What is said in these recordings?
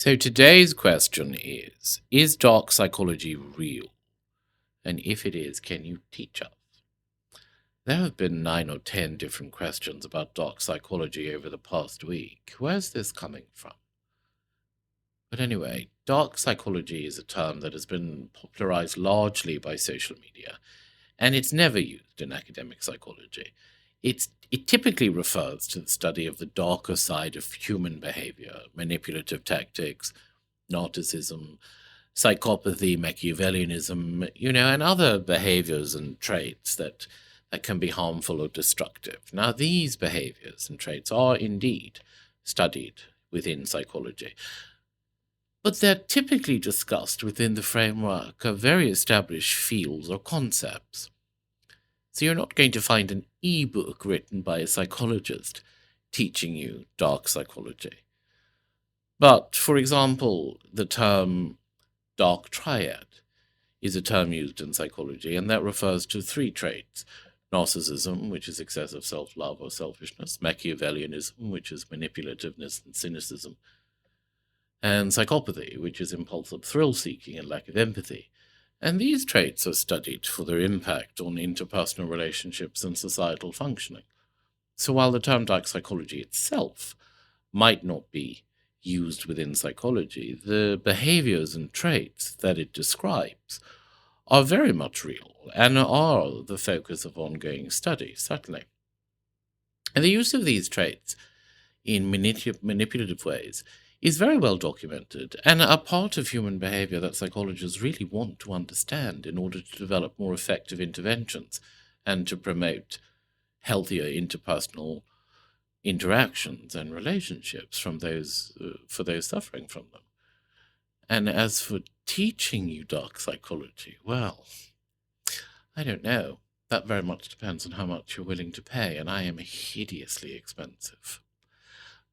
So today's question is dark psychology real? And if it is, can you teach us? There have been 9 or 10 different questions about dark psychology over the past week. Where's this coming from? But anyway, dark psychology is a term that has been popularized largely by social media, and it's never used in academic psychology. It typically refers to the study of the darker side of human behavior, manipulative tactics, narcissism, psychopathy, Machiavellianism, and other behaviors and traits that can be harmful or destructive. Now, these behaviors and traits are indeed studied within psychology, but they're typically discussed within the framework of very established fields or concepts. So you're not going to find an ebook written by a psychologist teaching you dark psychology. But, for example, the term dark triad is a term used in psychology, and that refers to 3 traits: narcissism, which is excessive self love or selfishness, Machiavellianism, which is manipulativeness and cynicism, and psychopathy, which is impulsive thrill seeking and lack of empathy. And these traits are studied for their impact on interpersonal relationships and societal functioning. So while the term dark psychology itself might not be used within psychology, the behaviors and traits that it describes are very much real and are the focus of ongoing study, certainly. And the use of these traits in manipulative ways is very well documented and a part of human behavior that psychologists really want to understand in order to develop more effective interventions and to promote healthier interpersonal interactions and relationships from those for those suffering from them. And as for teaching you dark psychology, well, I don't know. That very much depends on how much you're willing to pay, and I am hideously expensive.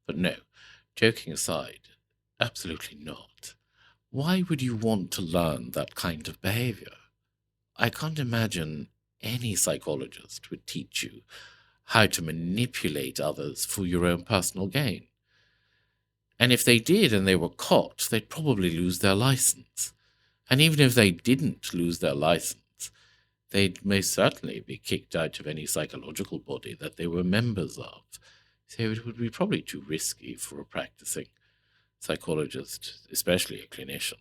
But no, joking aside, absolutely not. Why would you want to learn that kind of behavior? I can't imagine any psychologist would teach you how to manipulate others for your own personal gain. And if they did and they were caught, they'd probably lose their license. And even if they didn't lose their license, they'd most certainly be kicked out of any psychological body that they were members of. So it would be probably too risky for a practicing psychologist, especially a clinician,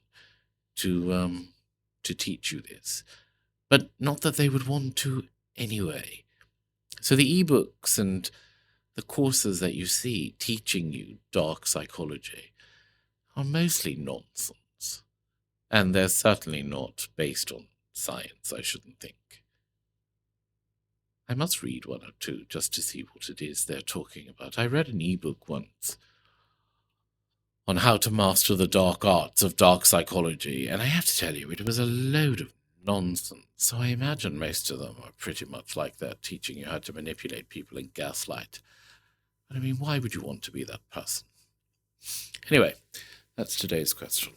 to teach you this. But not that they would want to anyway. So the ebooks and the courses that you see teaching you dark psychology are mostly nonsense. And they're certainly not based on science, I shouldn't think. I must read 1 or 2 just to see what it is they're talking about. I read an ebook once on how to master the dark arts of dark psychology, and I have to tell you, it was a load of nonsense. So I imagine most of them are pretty much like that, teaching you how to manipulate people and gaslight. But I mean, why would you want to be that person? Anyway, that's today's question.